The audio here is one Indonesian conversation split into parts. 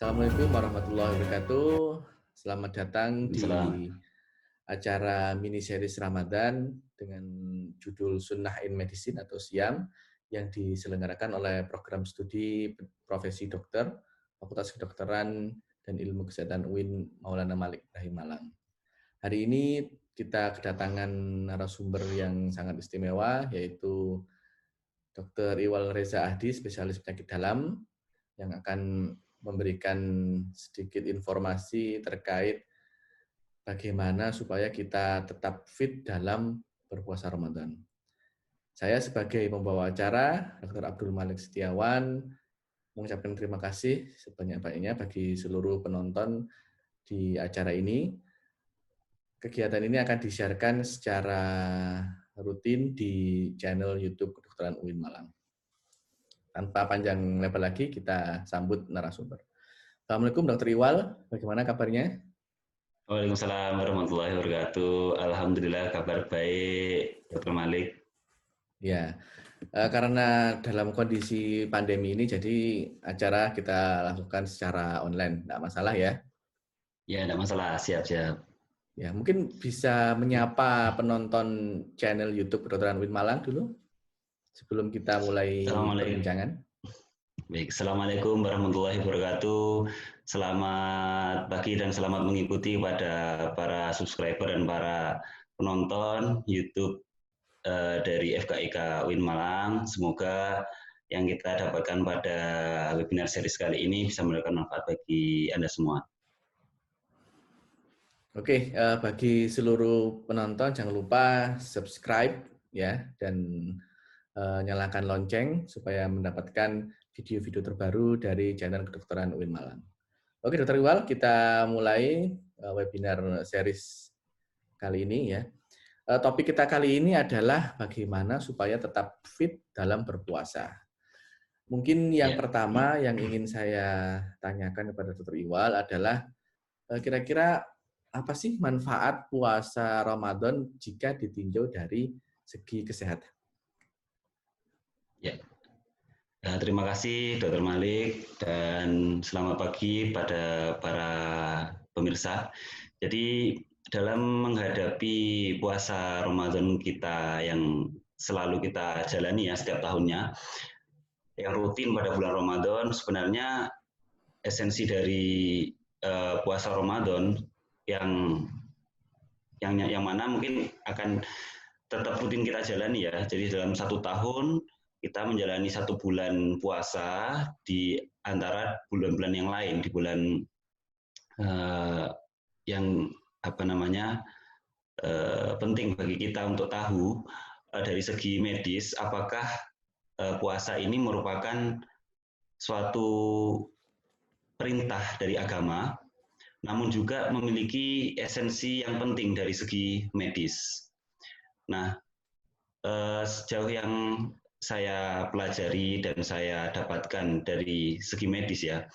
Assalamualaikum warahmatullahi wabarakatuh. Selamat datang di Salam. acara mini series Ramadan dengan judul Sunnah in Medicine atau SIAM yang diselenggarakan oleh program studi profesi dokter, Fakultas Kedokteran dan Ilmu Kesehatan UIN Maulana Malik Ibrahim Malang. Hari ini kita kedatangan narasumber yang sangat istimewa, yaitu Dr. Iwal Reza Ahdi, spesialis penyakit dalam, yang akan memberikan sedikit informasi terkait bagaimana supaya kita tetap fit dalam berpuasa Ramadan. Saya sebagai pembawa acara, Dr. Abdul Malik Setiawan, mengucapkan terima kasih sebanyak-banyaknya bagi seluruh penonton di acara ini. Kegiatan ini akan disiarkan secara rutin di channel YouTube Kedokteran UIN Malang. Tanpa panjang lebar lagi, kita sambut narasumber. Assalamualaikum Dr. Iwal, bagaimana kabarnya? Waalaikumsalam warahmatullahi wabarakatuh. Alhamdulillah kabar baik, Dr. Malik. Ya, karena dalam kondisi pandemi ini, jadi acara kita lakukan secara online, tidak masalah ya? Ya, tidak masalah, siap-siap. Ya, mungkin bisa menyapa penonton channel YouTube Kedokteran UIN Malang dulu, sebelum kita mulai Assalamualaikum. perbincangan. Baik, Assalamualaikum warahmatullahi wabarakatuh. Selamat pagi dan selamat mengikuti pada para subscriber dan para penonton YouTube dari FKIK UIN Malang. Semoga yang kita dapatkan pada webinar series kali ini bisa memberikan manfaat bagi Anda semua. Oke, bagi seluruh penonton jangan lupa subscribe ya dan nyalakan lonceng supaya mendapatkan video-video terbaru dari channel Kedokteran UIN Malang. Oke, Dr. Iwal, kita mulai webinar series kali ini ya. Topik kita kali ini adalah bagaimana supaya tetap fit dalam berpuasa. Mungkin yang pertama yang ingin saya tanyakan kepada Dr. Iwal adalah kira-kira apa sih manfaat puasa Ramadan jika ditinjau dari segi kesehatan? Ya, terima kasih Dr. Malik dan selamat pagi pada para pemirsa. Jadi dalam menghadapi puasa Ramadan kita yang selalu kita jalani ya setiap tahunnya, yang rutin pada bulan Ramadan, sebenarnya esensi dari puasa Ramadan yang yang mana mungkin akan tetap rutin kita jalani ya. Jadi dalam satu tahun kita menjalani satu bulan puasa di antara bulan-bulan yang lain, di bulan yang apa namanya penting bagi kita untuk tahu dari segi medis apakah puasa ini merupakan suatu perintah dari agama, namun juga memiliki esensi yang penting dari segi medis. Nah, sejauh yang saya pelajari dan saya dapatkan dari segi medis ya,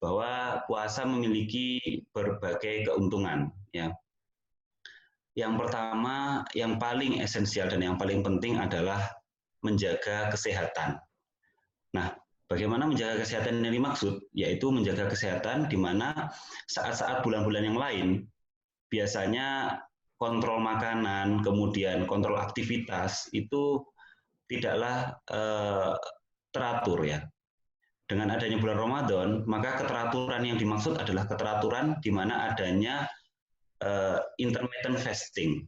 bahwa puasa memiliki berbagai keuntungan ya. Yang pertama, yang paling esensial dan yang paling penting adalah menjaga kesehatan. Nah, bagaimana menjaga kesehatan yang dimaksud? Yaitu menjaga kesehatan di mana saat-saat bulan-bulan yang lain, biasanya kontrol makanan, kemudian kontrol aktivitas, itu tidaklah teratur ya. Dengan adanya bulan Ramadan, maka keteraturan yang dimaksud adalah keteraturan di mana adanya intermittent fasting.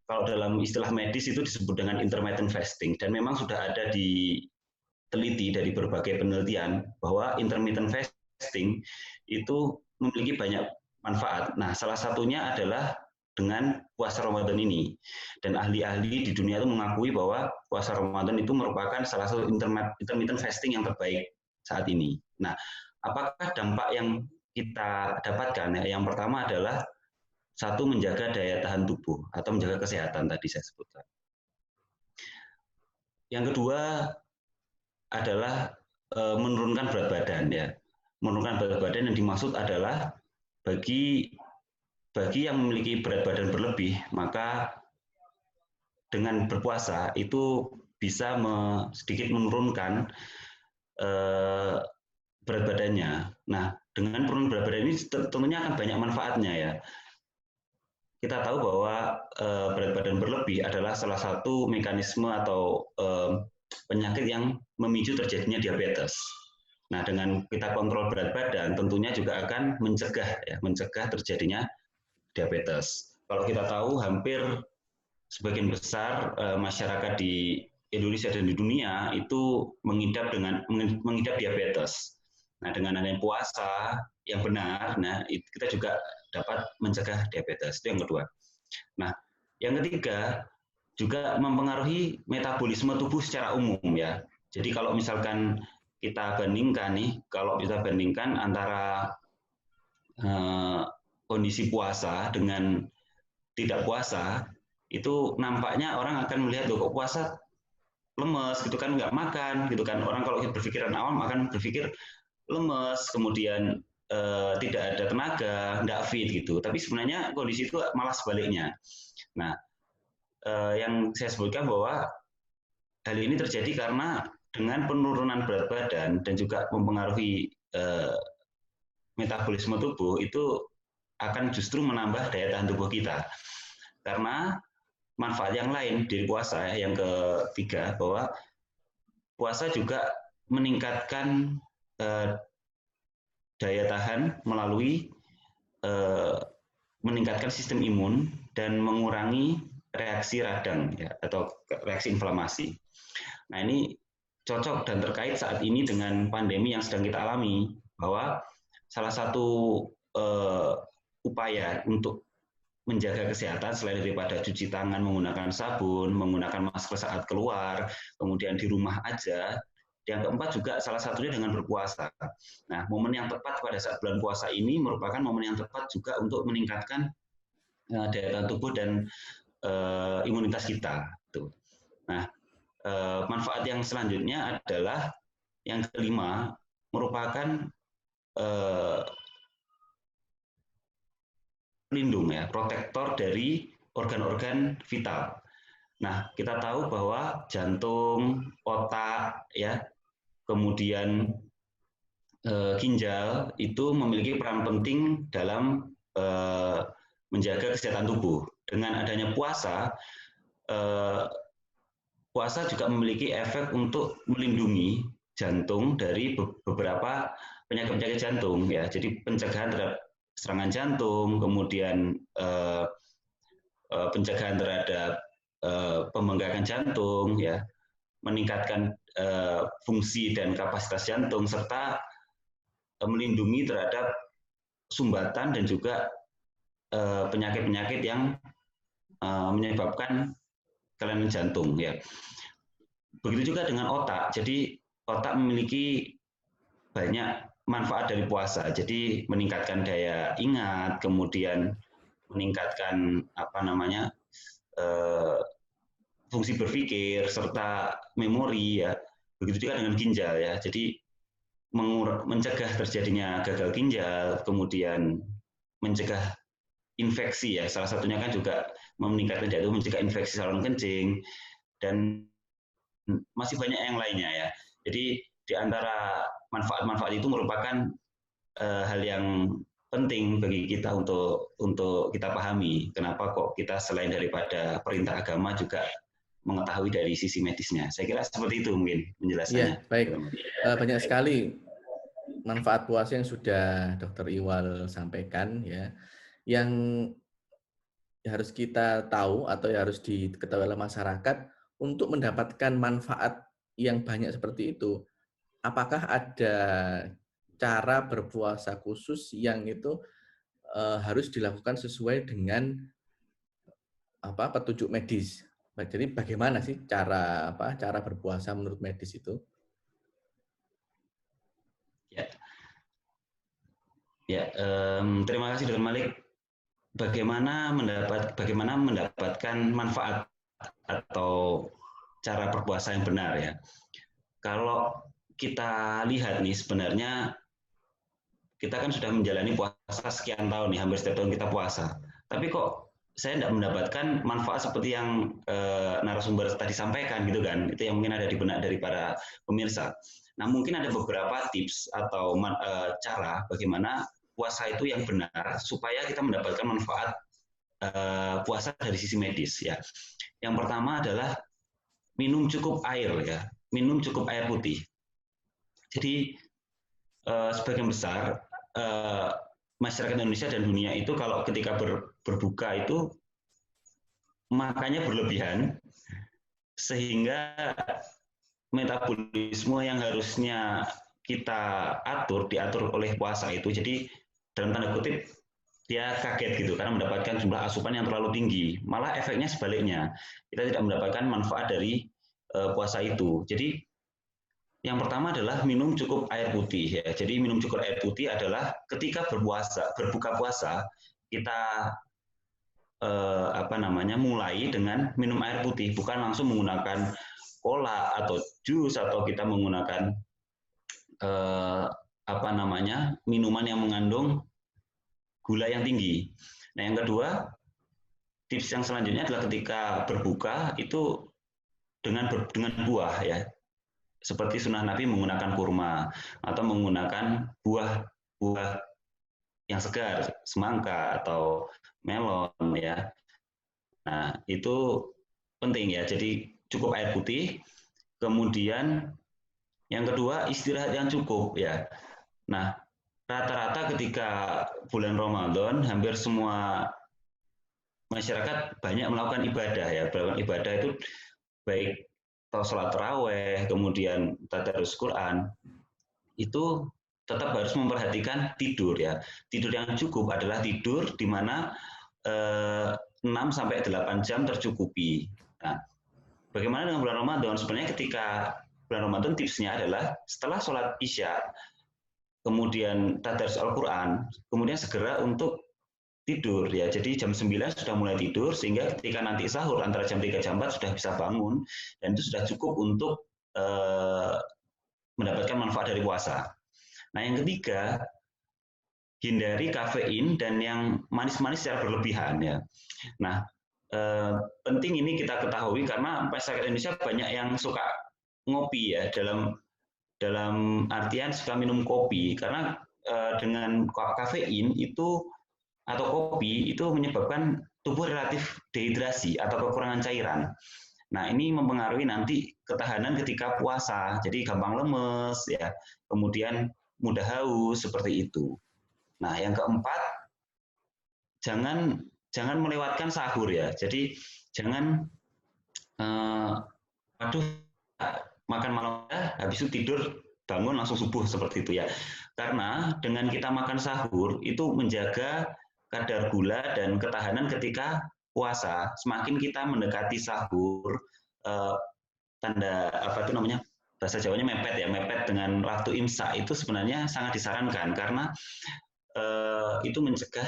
Kalau dalam istilah medis itu disebut dengan intermittent fasting dan memang sudah ada diteliti dari berbagai penelitian bahwa intermittent fasting itu memiliki banyak manfaat. Nah, salah satunya adalah dengan puasa Ramadan ini. Dan ahli-ahli di dunia itu mengakui bahwa puasa Ramadan itu merupakan salah satu intermittent fasting yang terbaik saat ini. Nah, apakah dampak yang kita dapatkan? Yang pertama adalah satu, menjaga daya tahan tubuh atau menjaga kesehatan tadi saya sebutkan. Yang kedua adalah menurunkan berat badan ya. Menurunkan berat badan yang dimaksud adalah bagi yang memiliki berat badan berlebih, maka dengan berpuasa itu bisa sedikit menurunkan berat badannya. Nah, dengan penurunan berat badan ini tentunya akan banyak manfaatnya ya. Kita tahu bahwa berat badan berlebih adalah salah satu mekanisme atau penyakit yang memicu terjadinya diabetes. Nah, dengan kita kontrol berat badan, tentunya juga akan mencegah terjadinya diabetes. Kalau kita tahu, hampir sebagian besar masyarakat di Indonesia dan di dunia itu mengidap diabetes. Nah, dengan adanya puasa yang benar, kita juga dapat mencegah diabetes. Itu yang kedua. Nah, yang ketiga juga mempengaruhi metabolisme tubuh secara umum ya. Jadi kalau misalkan kita bandingkan antara kondisi puasa dengan tidak puasa, itu nampaknya orang akan melihat kok puasa lemes gitu kan, nggak makan gitu kan. Orang kalau berpikiran awam akan berpikir lemes, kemudian tidak ada tenaga, nggak fit gitu. Tapi sebenarnya kondisi itu malah sebaliknya. Nah, yang saya sebutkan bahwa hal ini terjadi karena dengan penurunan berat badan dan juga mempengaruhi metabolisme tubuh itu akan justru menambah daya tahan tubuh kita. Karena manfaat yang lain dari puasa, yang ketiga, bahwa puasa juga meningkatkan daya tahan melalui meningkatkan sistem imun dan mengurangi reaksi radang ya, atau reaksi inflamasi. Nah, ini cocok dan terkait saat ini dengan pandemi yang sedang kita alami, bahwa salah satu upaya untuk menjaga kesehatan selain daripada cuci tangan menggunakan sabun, menggunakan masker saat keluar, kemudian di rumah aja. Yang keempat juga salah satunya dengan berpuasa. Nah, momen yang tepat pada saat bulan puasa ini merupakan momen yang tepat juga untuk meningkatkan daya tahan tubuh dan imunitas kita. Nah, manfaat yang selanjutnya adalah yang kelima, merupakan pelindung ya, protektor dari organ-organ vital. Nah, kita tahu bahwa jantung, otak, ya, kemudian ginjal itu memiliki peran penting dalam menjaga kesehatan tubuh. Dengan adanya puasa, puasa juga memiliki efek untuk melindungi jantung dari beberapa penyakit-penyakit jantung ya. Jadi pencegahan terhadap serangan jantung, kemudian pencegahan terhadap pembengkakan jantung ya, meningkatkan fungsi dan kapasitas jantung, serta melindungi terhadap sumbatan dan juga penyakit-penyakit yang menyebabkan kelainan jantung ya. Begitu juga dengan otak. Jadi otak memiliki banyak manfaat dari puasa. Jadi meningkatkan daya ingat, kemudian meningkatkan fungsi berpikir serta memori ya. Begitu juga dengan ginjal ya. Jadi mencegah terjadinya gagal ginjal, kemudian mencegah infeksi ya. Salah satunya kan juga meningkatkan daya tahan, mencegah infeksi saluran kencing, dan masih banyak yang lainnya ya. Jadi di antara manfaat-manfaat itu merupakan hal yang penting bagi kita untuk kita pahami. Kenapa kok kita selain daripada perintah agama juga mengetahui dari sisi medisnya. Saya kira seperti itu mungkin penjelasannya. Iya, baik. Banyak sekali manfaat puasa yang sudah Dr. Iwal sampaikan ya, yang harus kita tahu atau harus diketahui oleh masyarakat untuk mendapatkan manfaat yang banyak seperti itu. Apakah ada cara berpuasa khusus yang itu harus dilakukan sesuai dengan petunjuk medis? Jadi bagaimana sih cara berpuasa menurut medis itu? Terima kasih Dr. Malik. Bagaimana mendapatkan manfaat atau cara berpuasa yang benar ya? Kalau kita lihat nih, sebenarnya kita kan sudah menjalani puasa sekian tahun nih, hampir setiap tahun kita puasa. Tapi kok saya tidak mendapatkan manfaat seperti yang narasumber tadi sampaikan gitu kan? Itu yang mungkin ada di benak dari para pemirsa. Nah, mungkin ada beberapa tips atau cara bagaimana puasa itu yang benar supaya kita mendapatkan manfaat puasa dari sisi medis ya. Yang pertama adalah minum cukup air ya, minum cukup air putih. Jadi sebagian besar masyarakat Indonesia dan dunia itu kalau ketika berbuka itu makannya berlebihan sehingga metabolisme yang harusnya kita diatur oleh puasa itu. Jadi dalam tanda kutip dia kaget gitu karena mendapatkan jumlah asupan yang terlalu tinggi. Malah efeknya sebaliknya, kita tidak mendapatkan manfaat dari puasa itu. Jadi yang pertama adalah minum cukup air putih ya. Jadi minum cukup air putih adalah ketika berbuka puasa kita mulai dengan minum air putih, bukan langsung menggunakan cola atau jus atau kita menggunakan minuman yang mengandung gula yang tinggi. Nah, yang kedua, tips yang selanjutnya adalah ketika berbuka itu dengan buah ya. Seperti sunnah Nabi menggunakan kurma atau menggunakan buah yang segar, semangka atau melon ya. Nah, itu penting ya. Jadi cukup air putih. Kemudian yang kedua, istirahat yang cukup ya. Nah, rata-rata ketika bulan Ramadan hampir semua masyarakat banyak melakukan ibadah ya. Melakukan ibadah itu baik sholat taraweh, kemudian tadarus Quran, itu tetap harus memperhatikan tidur ya. Tidur yang cukup adalah tidur di mana 6 sampai 8 jam tercukupi. Nah, bagaimana dengan bulan Ramadan? Sebenarnya ketika bulan Ramadan tipsnya adalah setelah sholat Isya, kemudian tadarus Al-Quran, kemudian segera untuk tidur ya. Jadi jam 9 sudah mulai tidur sehingga ketika nanti sahur antara jam 3 jam 4 sudah bisa bangun dan itu sudah cukup untuk mendapatkan manfaat dari puasa. Nah, yang ketiga, hindari kafein dan yang manis-manis secara berlebihan ya. Nah, penting ini kita ketahui karena masyarakat Indonesia banyak yang suka ngopi ya, dalam artian suka minum kopi karena dengan kafein itu atau kopi itu menyebabkan tubuh relatif dehidrasi atau kekurangan cairan. Nah, ini mempengaruhi nanti ketahanan ketika puasa. Jadi gampang lemes ya. Kemudian mudah haus seperti itu. Nah, yang keempat, jangan melewatkan sahur ya. Jadi jangan makan malam habis itu tidur bangun langsung subuh seperti itu ya. Karena dengan kita makan sahur itu menjaga kadar gula dan ketahanan ketika puasa. Semakin kita mendekati sahur, bahasa Jawanya mepet ya, mepet dengan waktu imsak itu sebenarnya sangat disarankan karena itu mencegah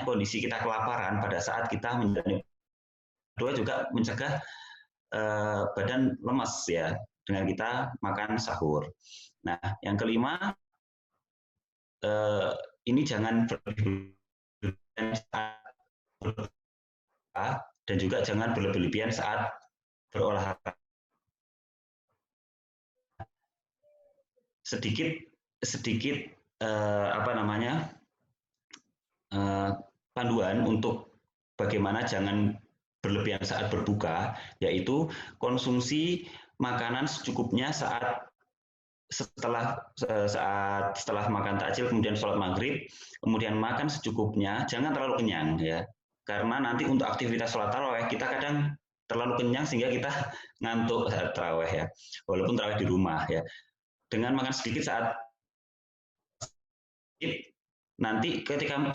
kondisi kita kelaparan pada saat kita menjalani. Kedua juga mencegah badan lemas ya dengan kita makan sahur. Nah, yang kelima, ini jangan berlebihan saat berolahraga dan juga jangan berlebihan saat berolahraga. Sedikit panduan untuk bagaimana jangan berlebihan saat berbuka, yaitu konsumsi makanan secukupnya setelah makan takjil kemudian sholat maghrib, kemudian makan secukupnya, jangan terlalu kenyang ya, karena nanti untuk aktivitas sholat taraweh kita kadang terlalu kenyang sehingga kita ngantuk saat taraweh ya, walaupun taraweh di rumah ya. Dengan makan sedikit saat nanti ketika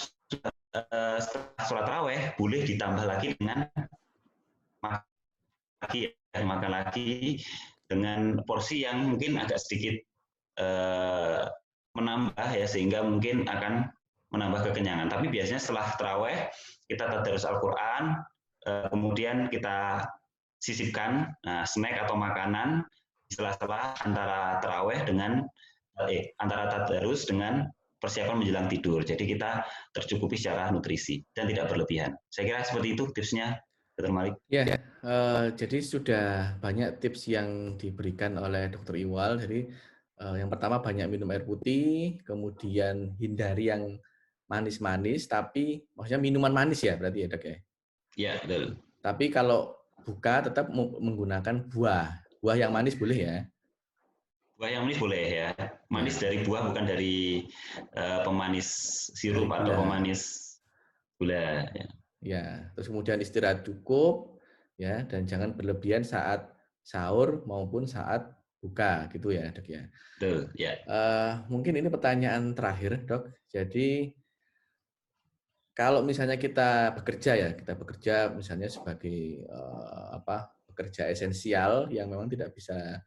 setelah sholat taraweh boleh ditambah lagi dengan makan lagi dengan porsi yang mungkin agak sedikit menambah ya, sehingga mungkin akan menambah kekenyangan. Tapi biasanya setelah taraweh kita tadarus Al-Quran, kemudian kita sisipkan snack atau makanan di sela-sela antara taraweh dengan antara tadarus dengan persiapan menjelang tidur. Jadi kita tercukupi secara nutrisi dan tidak berlebihan. Saya kira seperti itu tipsnya. Dr. Malik? Ya, jadi sudah banyak tips yang diberikan oleh Dokter Iwal. Jadi yang pertama banyak minum air putih, kemudian hindari yang manis-manis, tapi maksudnya minuman manis ya berarti ya dok ya. Ya, betul. Tapi kalau buka tetap menggunakan buah, buah yang manis boleh ya. Buah yang manis boleh ya. Manis Ya, dari buah, bukan dari pemanis dari sirup atau gula. pemanis gula. Ya. Ya, terus kemudian istirahat cukup ya dan jangan berlebihan saat sahur maupun saat buka gitu ya, Dok ya. Betul, ya. Mungkin ini pertanyaan terakhir, Dok. Jadi kalau misalnya kita bekerja ya, kita bekerja misalnya sebagai pekerja esensial yang memang tidak bisa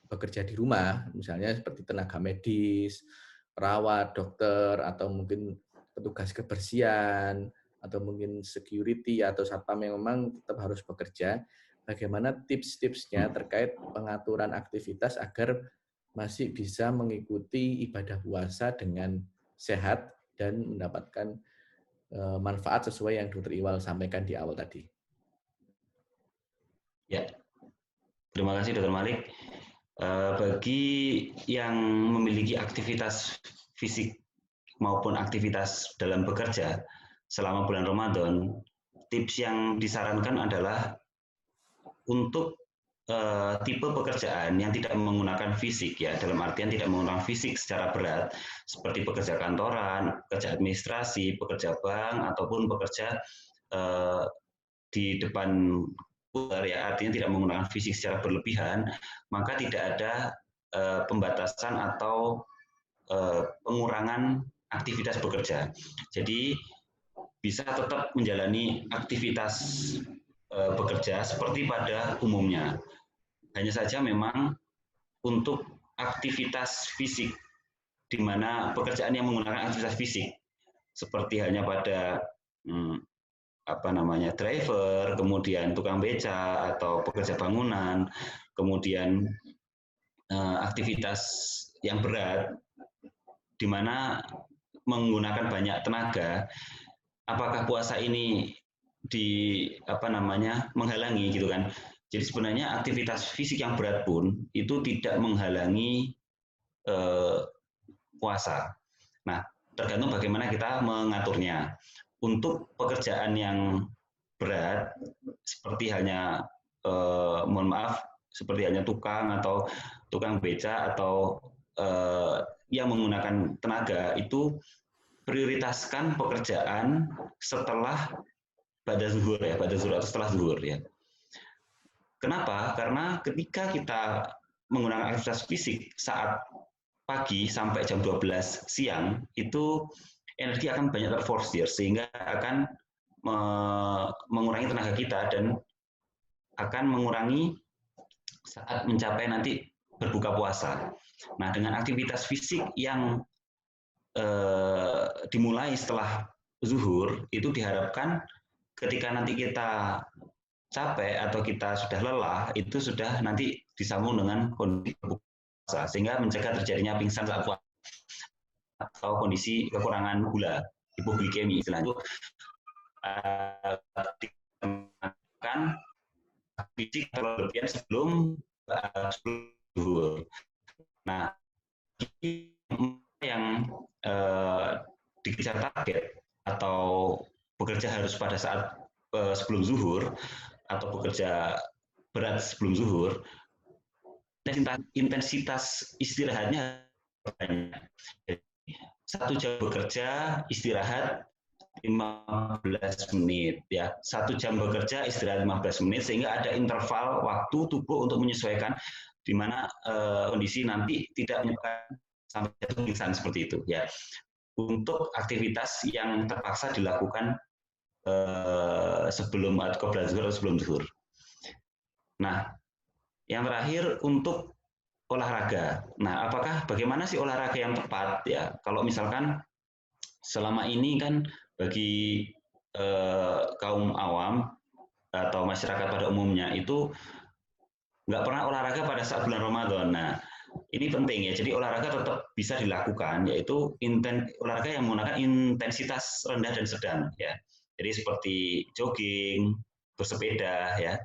bekerja di rumah, misalnya seperti tenaga medis, perawat, dokter, atau mungkin petugas kebersihan, atau mungkin security atau satpam yang memang tetap harus bekerja. Bagaimana tips-tipsnya terkait pengaturan aktivitas agar masih bisa mengikuti ibadah puasa dengan sehat dan mendapatkan manfaat sesuai yang Dr. Iwal sampaikan di awal tadi. Ya, terima kasih Dr. Malik. Bagi yang memiliki aktivitas fisik maupun aktivitas dalam bekerja selama bulan Ramadan, tips yang disarankan adalah untuk tipe pekerjaan yang tidak menggunakan fisik ya, dalam artian tidak menggunakan fisik secara berat, seperti pekerja kantoran, pekerja administrasi, pekerja bank, ataupun pekerja di depan ya, artinya tidak menggunakan fisik secara berlebihan, maka tidak ada pembatasan atau pengurangan aktivitas bekerja. Jadi bisa tetap menjalani aktivitas bekerja seperti pada umumnya. Hanya saja memang untuk aktivitas fisik, di mana pekerjaan yang menggunakan aktivitas fisik, seperti hanya pada driver, kemudian tukang beca atau pekerja bangunan, kemudian aktivitas yang berat, di mana menggunakan banyak tenaga, apakah puasa ini menghalangi gitu kan? Jadi sebenarnya aktivitas fisik yang berat pun itu tidak menghalangi puasa. Nah, tergantung bagaimana kita mengaturnya. Untuk pekerjaan yang berat, seperti hanya seperti hanya tukang atau tukang beca atau yang menggunakan tenaga, itu prioritaskan pekerjaan setelah pada zuhur ya, pada zuhur atau setelah zuhur ya. Kenapa? Karena ketika kita menggunakan aktivitas fisik saat pagi sampai jam 12 siang, itu energi akan banyak terforsir, sehingga akan mengurangi tenaga kita dan akan mengurangi saat mencapai nanti berbuka puasa. Nah, dengan aktivitas fisik yang dimulai setelah zuhur, itu diharapkan ketika nanti kita capek atau kita sudah lelah, itu sudah nanti disambung dengan kondisi puasa, sehingga mencegah terjadinya pingsan saat puasa atau kondisi kekurangan gula, hipoglikemi istilahnya. Dikenakan fisik terlebih sebelum zuhur. Nah, yang dikejar target atau bekerja harus pada saat sebelum zuhur atau bekerja berat sebelum zuhur, intensitas istirahatnya banyak. Jadi, 1 jam bekerja, istirahat 15 menit ya. 1 jam bekerja, istirahat 15 menit, sehingga ada interval waktu tubuh untuk menyesuaikan di mana kondisi nanti tidak menyebabkan sampai jatuh pingsan seperti itu ya. Untuk aktivitas yang terpaksa dilakukan sebelum qabla zuhur atau sebelum zuhur. Nah, yang terakhir untuk olahraga. Nah, bagaimana sih olahraga yang tepat ya? Kalau misalkan selama ini kan bagi kaum awam atau masyarakat pada umumnya itu nggak pernah olahraga pada saat bulan Ramadan. Nah, ini penting ya. Jadi olahraga tetap bisa dilakukan, yaitu olahraga yang menggunakan intensitas rendah dan sedang ya. Jadi seperti jogging, bersepeda ya.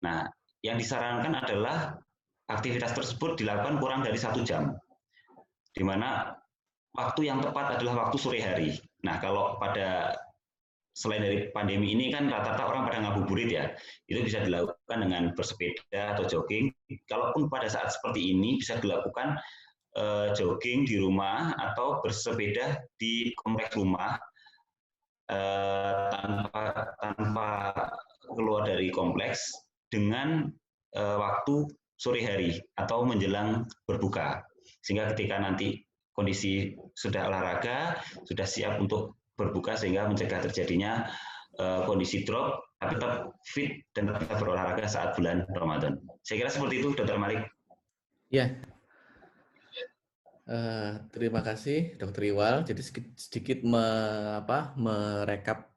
Nah, yang disarankan adalah aktivitas tersebut dilakukan kurang dari 1 jam, di mana waktu yang tepat adalah waktu sore hari. Nah, kalau pada selain dari pandemi ini kan rata-rata orang pada ngabuburit ya, itu bisa dilakukan dengan bersepeda atau jogging. Kalaupun pada saat seperti ini bisa dilakukan jogging di rumah atau bersepeda di kompleks rumah tanpa keluar dari kompleks dengan waktu sore hari atau menjelang berbuka. Sehingga ketika nanti kondisi sudah olahraga, sudah siap untuk berbuka sehingga mencegah terjadinya kondisi drop, tapi tetap fit dan tetap berolahraga saat bulan Ramadan. Saya kira seperti itu, Dr. Malik. Ya, terima kasih Dr. Iwal. Jadi sedikit merekap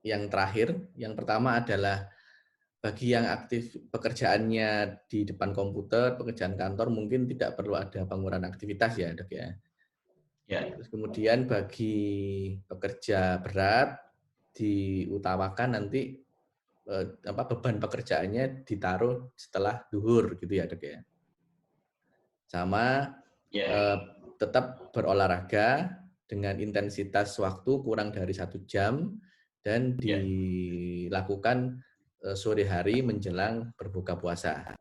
yang terakhir. Yang pertama adalah bagi yang aktif pekerjaannya di depan komputer, pekerjaan kantor mungkin tidak perlu ada pengurangan aktivitas ya, Dok ya. Ya. Terus kemudian bagi pekerja berat diutamakan nanti beban pekerjaannya ditaruh setelah duhur gitu ya, Dok ya. Sama tetap berolahraga dengan intensitas waktu kurang dari 1 jam dan dilakukan sore hari menjelang berbuka puasa.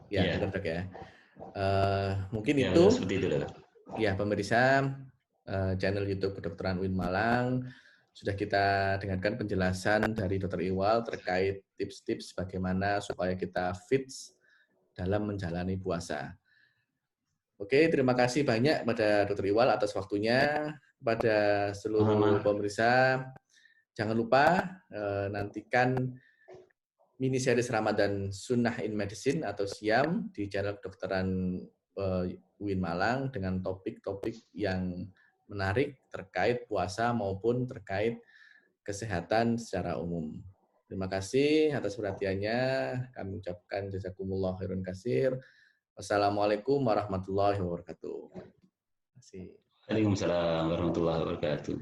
Ya, benar Dok ya. Mungkin ya, itu. Seperti itu, Dok. Ya, pemirsa channel YouTube Kedokteran UIN Malang, sudah kita dengarkan penjelasan dari Dr. Iwal terkait tips-tips bagaimana supaya kita fit dalam menjalani puasa. Oke, terima kasih banyak pada Dr. Iwal atas waktunya. Kepada seluruh pemirsa, jangan lupa nantikan mini series Ramadan Sunnah in Medicine atau SIAM di channel Kedokteran UIN Malang dengan topik-topik yang menarik terkait puasa maupun terkait kesehatan secara umum. Terima kasih atas perhatiannya. Kami ucapkan jazakumullah khairan katsir. Wassalamualaikum warahmatullahi wabarakatuh. Terima kasih. Waalaikumsalam warahmatullahi wabarakatuh.